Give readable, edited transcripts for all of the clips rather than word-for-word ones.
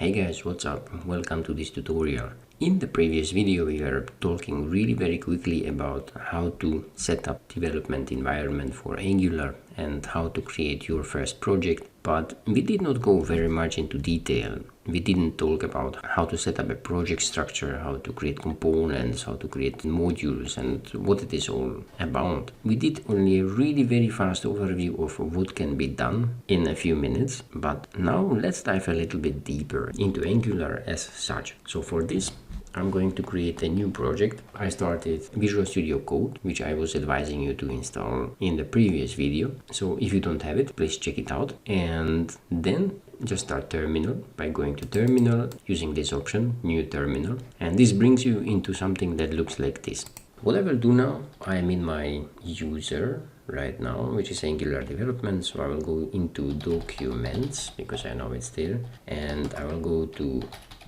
Hey guys, what's up? Welcome to this tutorial. In the previous video we were talking really very quickly about how to set up development environment for Angular and how to create your first project, but we did not go very much into detail. We didn't talk about how to set up a project structure, how to create components, how to create modules and what it is all about. We did only a really very fast overview of what can be done in a few minutes, but now let's dive a little bit deeper into Angular as such. So for this I'm going to create a new project. I started Visual Studio Code, which I was advising you to install in the previous video. So if you don't have it, please check it out. And then just start terminal by going to terminal using this option, new terminal. And this brings you into something that looks like this. What I will do now, I am in my user right now, which is Angular development. So I will go into documents because I know it's there. And I will go to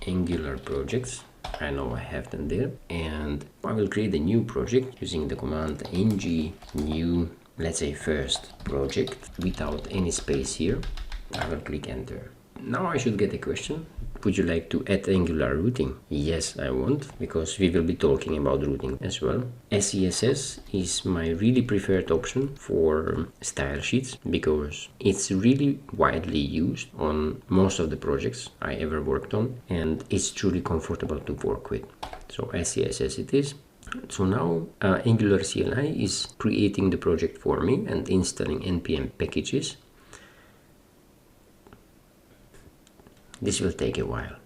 Angular projects. I know I have them there, and I will create a new project using the command ng new, let's say first project, without any space here. I will click enter. Now I should get a question. Would you like to add Angular routing? Yes, I want, because we will be talking about routing as well. SCSS is my really preferred option for style sheets because it's really widely used on most of the projects I ever worked on, and it's truly comfortable to work with. So SCSS it is. So now Angular CLI is creating the project for me and installing npm packages. This will take a while.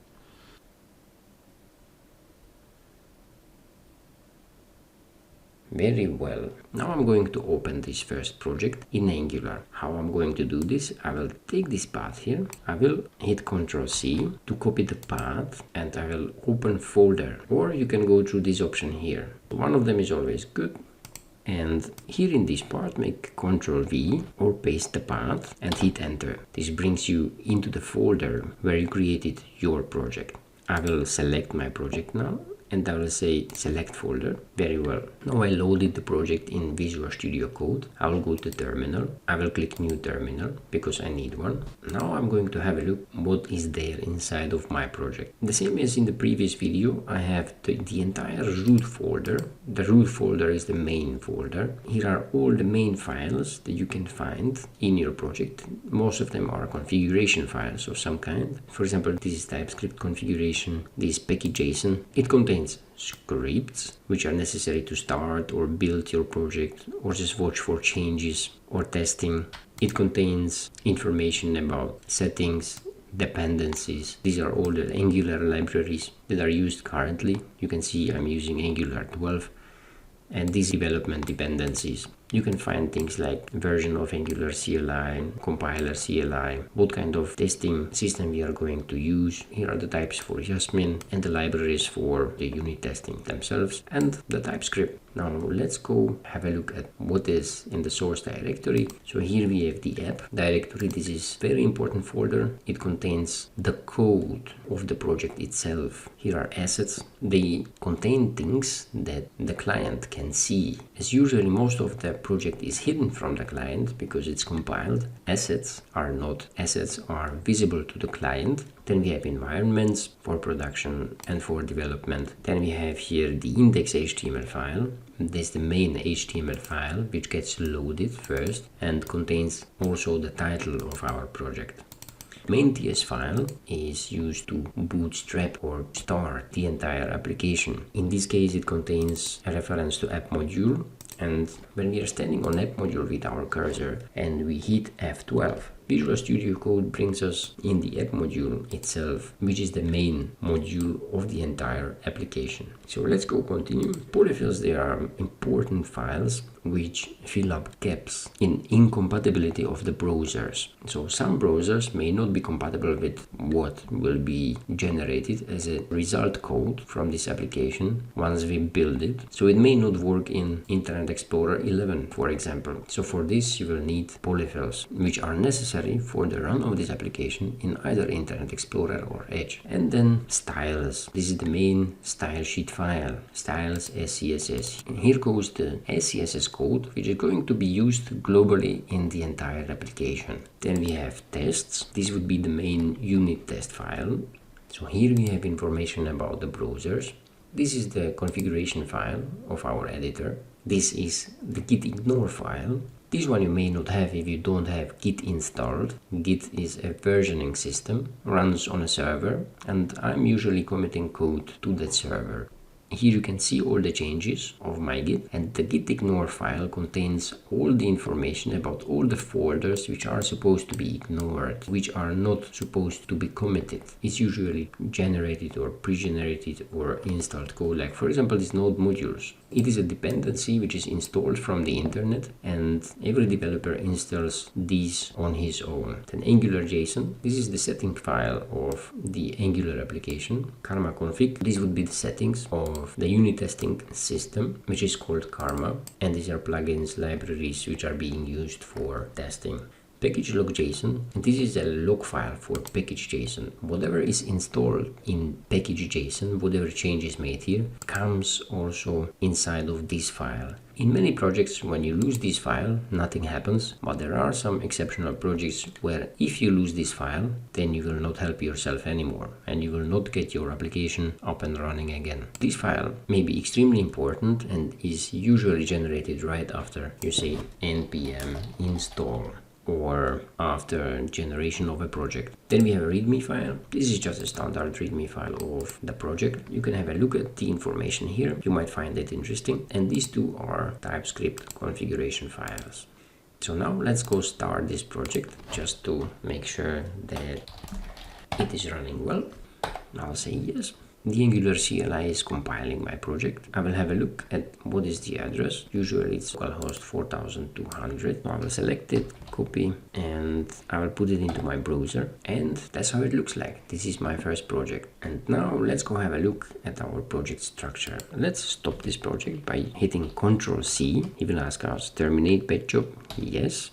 Very well. Now I'm going to open this first project in Angular. How I'm going to do this? I will take this path here. I will hit Ctrl+C to copy the path and I will open folder. Or you can go through this option here. One of them is always good. And here in this part, make Ctrl+V or paste the path and hit enter. This brings you into the folder where you created your project. I will select my project now and I will say select folder. Very well. Now I loaded the project in Visual Studio Code. I will go to terminal. I will click new terminal because I need one. Now I'm going to have a look what is there inside of my project. The same as in the previous video, I have the entire root folder. The root folder is the main folder. Here are all the main files that you can find in your project. Most of them are configuration files of some kind. For example, this is TypeScript configuration, this package.json. It contains scripts which are necessary to start or build your project or just watch for changes or testing. It contains information about settings, dependencies. These are all the Angular libraries that are used currently. You can see I'm using Angular 12 and these development dependencies. You can find things like version of Angular CLI, compiler CLI, what kind of testing system we are going to use. Here are the types for Jasmine and the libraries for the unit testing themselves and the TypeScript. Now let's go have a look at what is in the source directory. So here we have the app directory. This is a very important folder. It contains the code of the project itself. Here are assets. They contain things that the client can see. As usually most of the project is hidden from the client because it's compiled. Assets are not. Assets are visible to the client. Then we have environments for production and for development. Then we have here the index.html file. This is the main HTML file which gets loaded first and contains also the title of our project. Main.ts file is used to bootstrap or start the entire application. In this case it contains a reference to app module, and when we are standing on app module with our cursor and we hit F12, Visual Studio Code brings us in the app module itself, which is the main module of the entire application. So let's go continue. Polyfills, they are important files which fill up gaps in incompatibility of the browsers. So some browsers may not be compatible with what will be generated as a result code from this application once we build it. So it may not work in Internet Explorer 11, for example. So for this you will need polyfills, which are necessary for the run of this application in either Internet Explorer or Edge. And then styles. This is the main style sheet file, styles.scss. And here goes the SCSS code, which is going to be used globally in the entire application. Then we have tests. This would be the main unit test file. So here we have information about the browsers. This is the configuration file of our editor. This is the gitignore file. This one you may not have if you don't have Git installed. Git is a versioning system, runs on a server, and I'm usually committing code to that server. Here you can see all the changes of my Git, and the gitignore file contains all the information about all the folders which are supposed to be ignored, which are not supposed to be committed. It's usually generated or pre-generated or installed code, like for example this node modules. It is a dependency which is installed from the internet, and every developer installs these on his own. Then angular.json, this is the setting file of the Angular application. Karma.conf.js, this would be the settings of the unit testing system, which is called Karma, and these are plugins, libraries which are being used for testing. Package-lock.json, and this is a log file for package.json. Whatever is installed in package.json, whatever changes made here, comes also inside of this file. In many projects, when you lose this file, nothing happens, but there are some exceptional projects where if you lose this file, then you will not help yourself anymore, and you will not get your application up and running again. This file may be extremely important and is usually generated right after you say npm install, or after generation of a project. Then we have a README file. This is just a standard README file of the project. You can have a look at the information here. You might find it interesting. And these two are TypeScript configuration files. So now let's go start this project just to make sure that it is running well. I'll say yes. The Angular CLI is compiling my project. I will have a look at what is the address. Usually it's localhost 4200. I will select it, copy, and I will put it into my browser. And that's how it looks like. This is my first project. And now let's go have a look at our project structure. Let's stop this project by hitting Ctrl+C. It will ask us terminate pet job. Yes.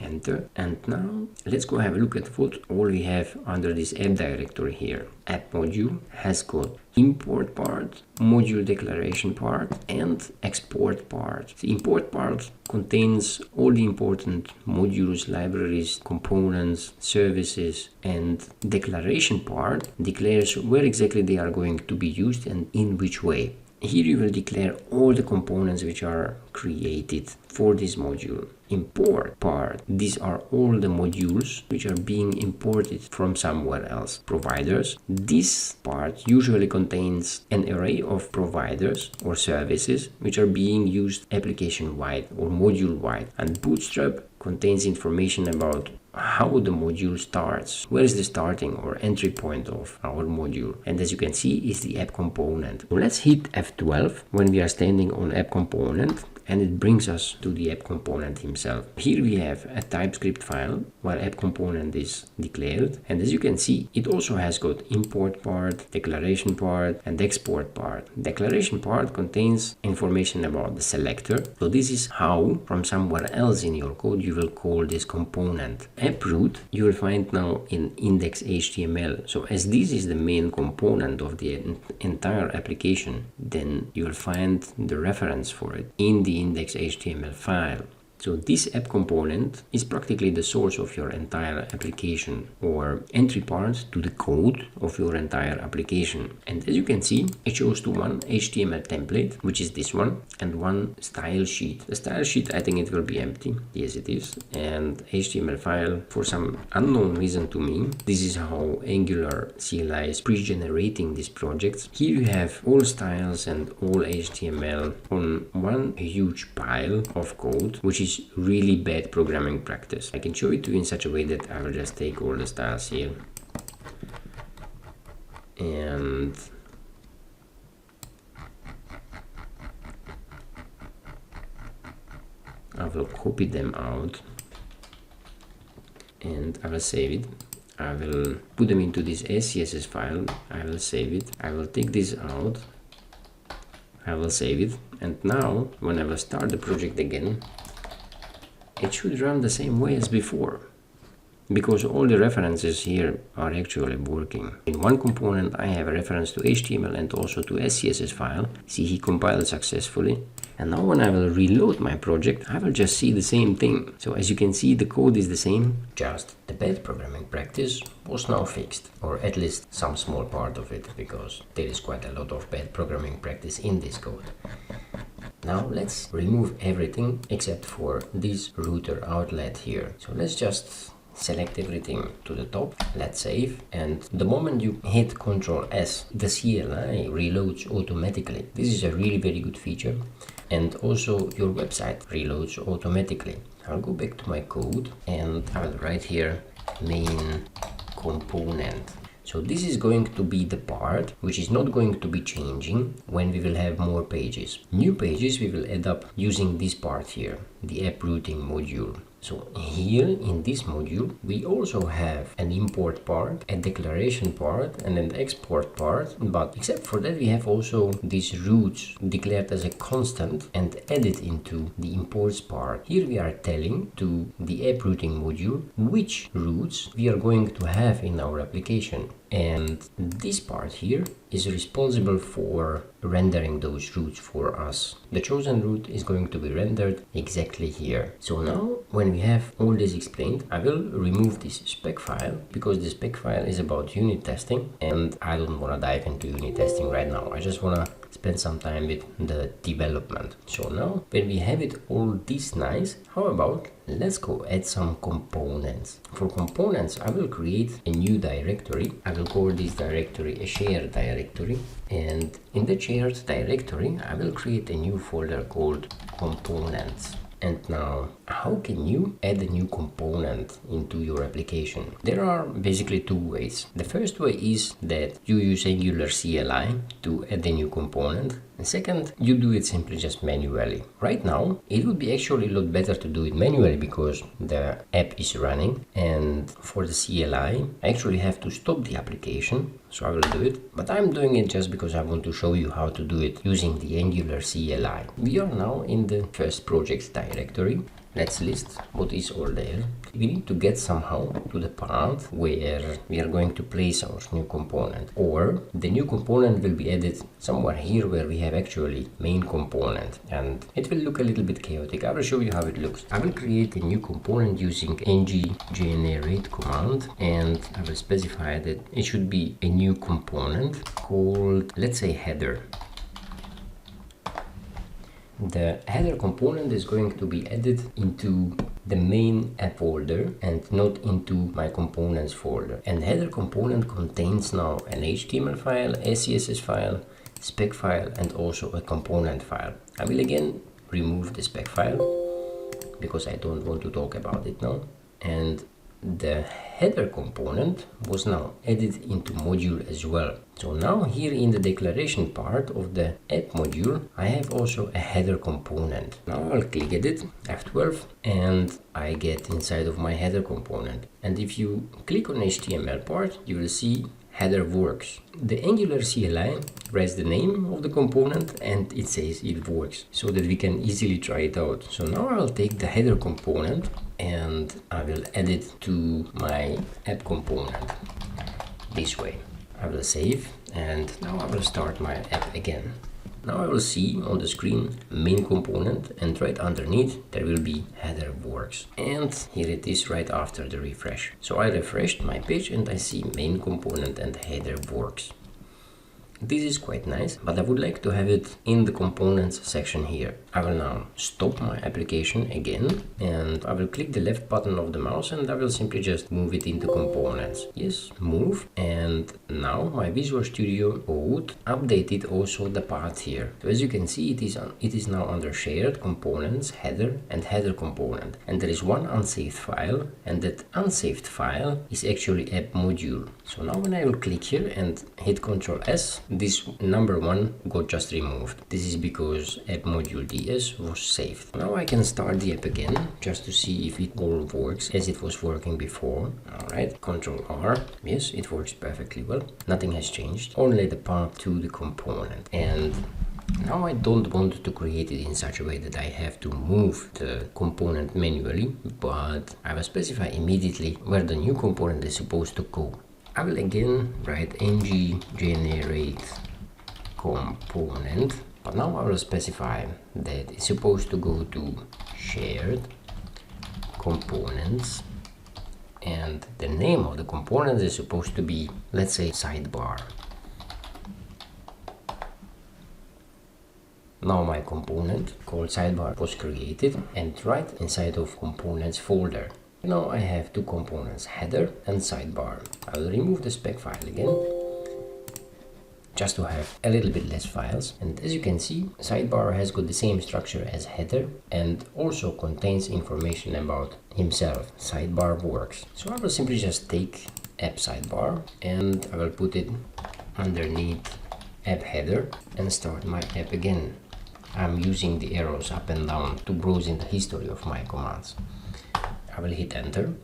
Enter. And now let's go have a look at what all we have under this app directory here. App module has got import part, module declaration part, and export part. The import part contains all the important modules, libraries, components, services, and declaration part declares where exactly they are going to be used and in which way. Here you will declare all the components which are created for this module. Import part, these are all the modules which are being imported from somewhere else. Providers, this part usually contains an array of providers or services which are being used application-wide or module-wide. And Bootstrap contains information about how the module starts, where is the starting or entry point of our module, and as you can see is the app component. So let's hit F12 when we are standing on app component, and it brings us to the app component himself. Here we have a TypeScript file where app component is declared, and as you can see it also has got import part, declaration part, and export part. Declaration part contains information about the selector, so this is how from somewhere else in your code you will call this component. App root you will find now in index.html. So as this is the main component of the entire application, then you will find the reference for it in the index.html file. So this app component is practically the source of your entire application, or entry part to the code of your entire application. And as you can see, it shows to one HTML template, which is this one, and one style sheet. The style sheet, I think it will be empty. Yes, it is. And HTML file, for some unknown reason to me, this is how Angular CLI is pre-generating these projects. Here you have all styles and all HTML on one huge pile of code, which is really bad programming practice. I can show it to you in such a way that I will just take all the styles here and I will copy them out and I will save it. I will put them into this SCSS file. I will save it. I will take this out. I will save it. And now when I will start the project again, it should run the same way as before. because all the references here are actually working. In one component I have a reference to HTML and also to SCSS file. See, he compiled successfully. And now when I will reload my project, I will just see the same thing. So as you can see, the code is the same, just the bad programming practice was now fixed, or at least some small part of it, because there is quite a lot of bad programming practice in this code. Now let's remove everything except for this router outlet here. So let's just select everything to the top, let's save, and the moment you hit Ctrl S, the CLI reloads automatically. This is a really very good feature, and also your website reloads automatically. I'll go back to my code and I'll write here main component. So this is going to be the part which is not going to be changing when we will have more pages. New pages we will add up using this part here, the app routing module. So here in this module we also have an import part, a declaration part and an export part, but except for that we have also these routes declared as a constant and added into the imports part. Here we are telling to the app routing module which routes we are going to have in our application, and this part here is responsible for rendering those routes for us. The chosen route is going to be rendered exactly here. So now when we have all this explained, I will remove this spec file because the spec file is about unit testing and I don't want to dive into unit testing right now. I just want to spend some time with the development. So now when we have it all this nice, how about let's go add some components. For components I will create a new directory. I will call this directory a shared directory, and in the shared directory I will create a new folder called components. And now, how can you add a new component into your application? There are basically two ways. The first way is that you use Angular CLI to add a new component. And second, you do it simply just manually. Right now, it would be actually a lot better to do it manually because the app is running, and for the CLI, I actually have to stop the application, so I will do it. But I'm doing it just because I want to show you how to do it using the Angular CLI. We are now in the first project directory. Let's list what is all there. We need to get somehow to the part where we are going to place our new component, or the new component will be added somewhere here where we have actually main component, and it will look a little bit chaotic. I will show you how it looks. I will create a new component using ng-generate command, and I will specify that it should be a new component called, let's say, header. The header component is going to be added into the main app folder and not into my components folder. And header component contains now an HTML file, a CSS file, spec file, and also a component file. I will again remove the spec file because I don't want to talk about it now. And the header component was now added into module as well. So now here in the declaration part of the app module, I have also a header component. Now I'll click edit, F12, and I get inside of my header component. And if you click on HTML part, you will see header works. The Angular CLI writes the name of the component and it says it works, so that we can easily try it out. So now I'll take the header component and I will add it to my app component this way. I will save, and now I will start my app again. Now I will see on the screen main component, and right underneath there will be header works, and here it is right after the refresh. So I refreshed my page and I see main component and header works. This is quite nice, but I would like to have it in the components section here. I will now stop my application again, and I will click the left button of the mouse and I will simply just move it into components. Yes, move, and now my Visual Studio Code updated also the path here. So as you can see, it is now under shared components, header and header component, and there is one unsaved file, and that unsaved file is actually app module. So now when I will click here and hit Ctrl S, this number one got just removed. This is because app.module.ts was saved. Now I can start the app again just to see if it all works as it was working before. Alright, Ctrl R. Yes, it works perfectly well. Nothing has changed. Only the path to the component. And Now I don't want to create it in such a way that I have to move the component manually, but I will specify immediately where the new component is supposed to go. I will again write ng generate component, but now I will specify that it's supposed to go to shared components, and the name of the component is supposed to be, let's say, sidebar. Now my component called sidebar was created, and right inside of components folder. Now I have two components, header and sidebar. I will remove the spec file again, just to have a little bit less files. And as you can see, sidebar has got the same structure as header and also contains information about himself. Sidebar works. So I will simply just take app sidebar and I will put it underneath app header and start my app again. I'm using the arrows up and down to browse in the history of my commands. I will hit enter.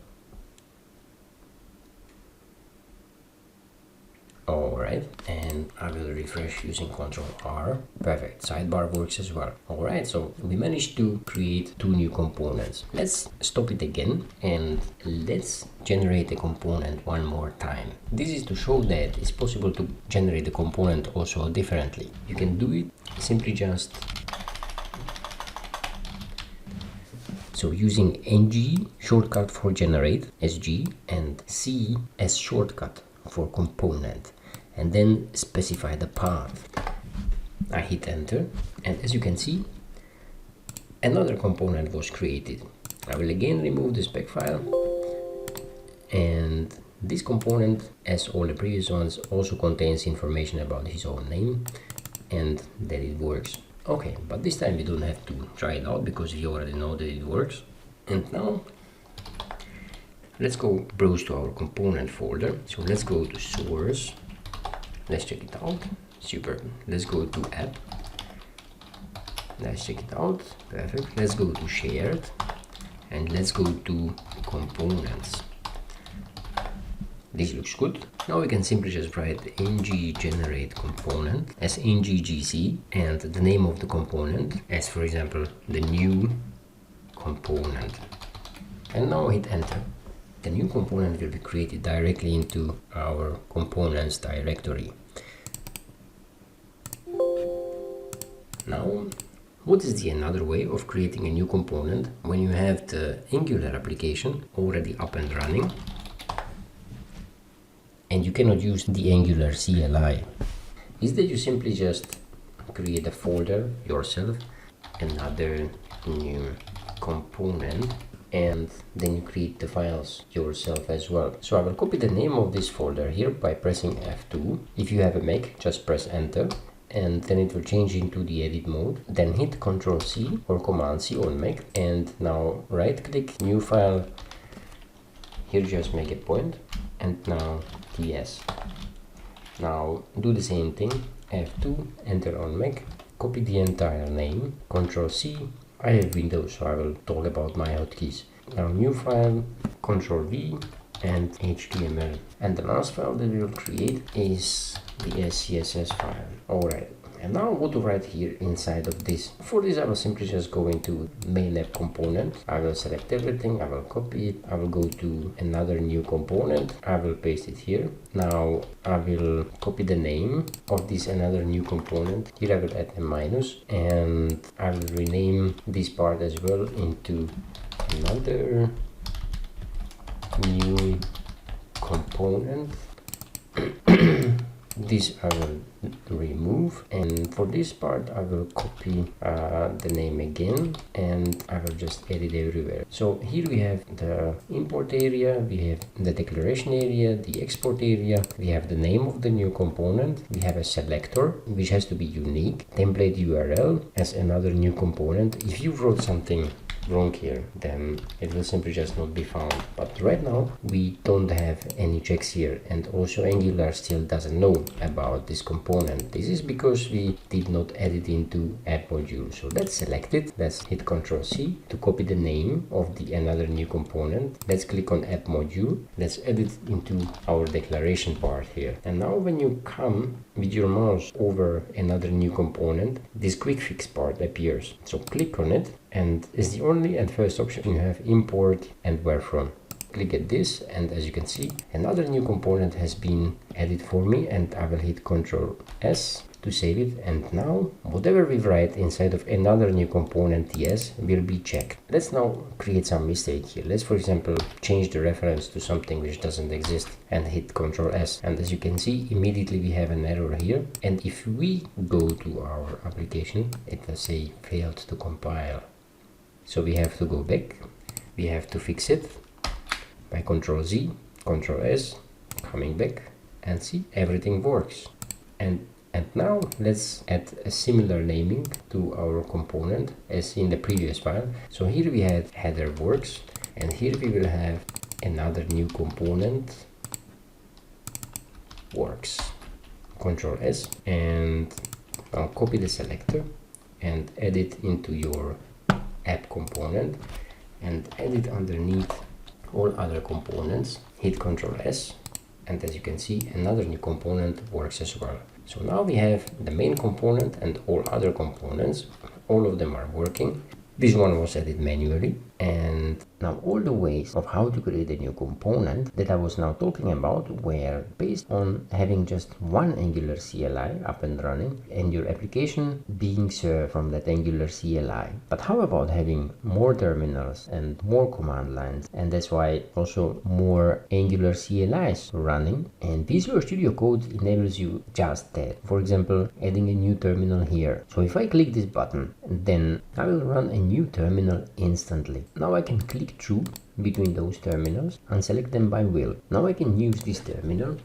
Alright, and I will refresh using Ctrl R. Perfect, sidebar works as well. Alright, so we managed to create two new components. Let's stop it again and let's generate a component one more time. This is to show that it's possible to generate the component also differently. You can do it simply just so using ng shortcut for generate, SG, and C as shortcut for component, and then specify the path. I hit enter, and as you can see, another component was created. I will again remove the spec file, and this component, as all the previous ones, also contains information about his own name and that it works. Okay, but this time we don't have to try it out because we already know that it works. And now let's go browse to our component folder. So let's go to source. Let's check it out. Super. Let's go to app. Let's check it out. Perfect. Let's go to shared and let's go to components. This looks good. Now we can simply just write ng generate component as ng-gc and the name of the component as, for example, the new component. And now hit enter. The new component will be created directly into our components directory. Now, what is the another way of creating a new component when you have the Angular application already up and running and you cannot use the Angular CLI? Is that you simply just create a folder yourself, another new component, and then you create the files yourself as well. So I will copy the name of this folder here by pressing F2. If you have a Mac, just press enter and then it will change into the edit mode. Then hit Ctrl C or Command C on Mac, and now right click, new file. Here just make a point and now TS. Now do the same thing, F2, enter on Mac, copy the entire name, Ctrl C. I have Windows, so I will talk about my hotkeys. Now new file, Ctrl V and HTML. And the last file that we will create is the SCSS file. Alright, and now what to write here inside of this. For this I will simply just go into main app component. I will select everything, I will copy it, I will go to another new component, I will paste it here. Now I will copy the name of this another new component. Here I will add a minus and I will rename this part as well into another new component. This I will remove, and for this part I will copy the name again and I will just edit everywhere. So here we have the import area, we have the declaration area, the export area, we have the name of the new component, we have a selector which has to be unique, template URL as another new component. If you wrote something wrong here, then it will simply just not be found. But right now we don't have any checks here, and also Angular still doesn't know about this component. This is because we did not add it into app module. So let's select it. Let's hit Ctrl C to copy the name of the another new component. Let's click on app module. Let's add it into our declaration part here. And now when you come with your mouse over another new component, this quick fix part appears. So click on it, and as the only and first option you have import and where from. Click at this, and as you can see, another new component has been added for me, and I will hit Ctrl S to save it. And now whatever we write inside of another new component TS will be checked. Let's now create some mistake here. Let's, for example, change the reference to something which doesn't exist and hit Ctrl S. And as you can see, immediately we have an error here. And if we go to our application, it will say failed to compile. So we have to go back. We have to fix it by Ctrl Z, Ctrl S, coming back, and see, everything works. And now let's add a similar naming to our component as in the previous file. So here we had header works, and here we will have another new component works. Ctrl S, and I'll copy the selector and add it into your app component and add it underneath all other components. Hit Ctrl S, and as you can see, another new component works as well. So now we have the main component and all other components. All of them are working. This one was added manually. And now all the ways of how to create a new component that I was now talking about were based on having just one Angular CLI up and running and your application being served from that Angular CLI. But how about having more terminals and more command lines? And that's why also more Angular CLIs running. And Visual Studio Code enables you just that. For example, adding a new terminal here. So if I click this button, then I will run a new terminal instantly. Now I can click through between those terminals and select them by will. Now I can use this terminal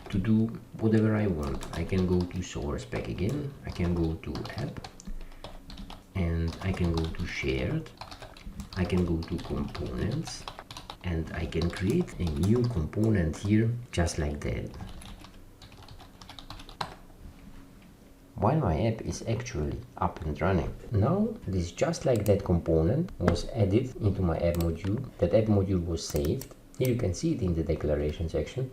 to do whatever I want. I can go to source back again, I can go to app, and I can go to shared, I can go to components, and I can create a new component here just like that. While my app is actually up and running. Now this just like that component was added into my app module. That app module was saved. Here you can see it in the declaration section.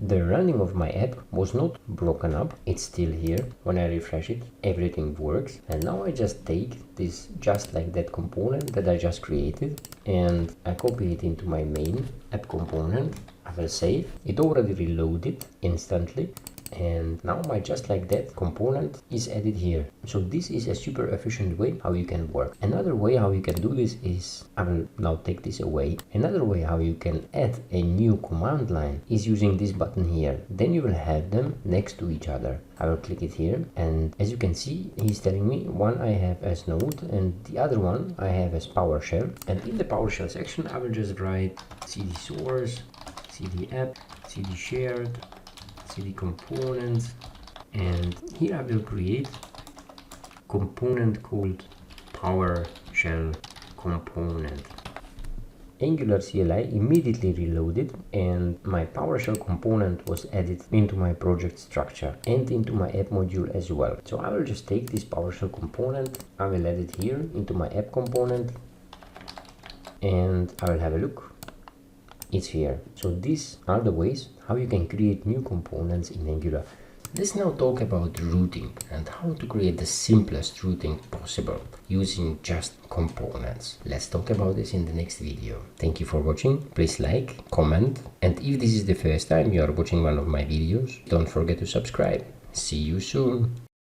The running of my app was not broken up. It's still here. When I refresh it, everything works. And now I just take this just like that component that I just created and I copy it into my main app component. I will save. It already reloaded instantly. And now my just like that component is added here. So this is a super efficient way how you can work. Another way how you can do this is, I will now take this away. Another way how you can add a new command line is using this button here. Then you will have them next to each other. I will click it here, and as you can see, he's telling me one I have as node and the other one I have as PowerShell. And in the PowerShell section I will just write cd source, cd app, cd shared, cd components, and here I will create component called PowerShell component. Angular CLI immediately reloaded and my PowerShell component was added into my project structure and into my app module as well. So I will just take this PowerShell component, I will add it here into my app component, and I will have a look. It's here. So these are the ways how you can create new components in Angular. Let's now talk about routing and how to create the simplest routing possible using just components. Let's talk about this in the next video. Thank you for watching. Please like, comment, and if this is the first time you are watching one of my videos, don't forget to subscribe. See you soon.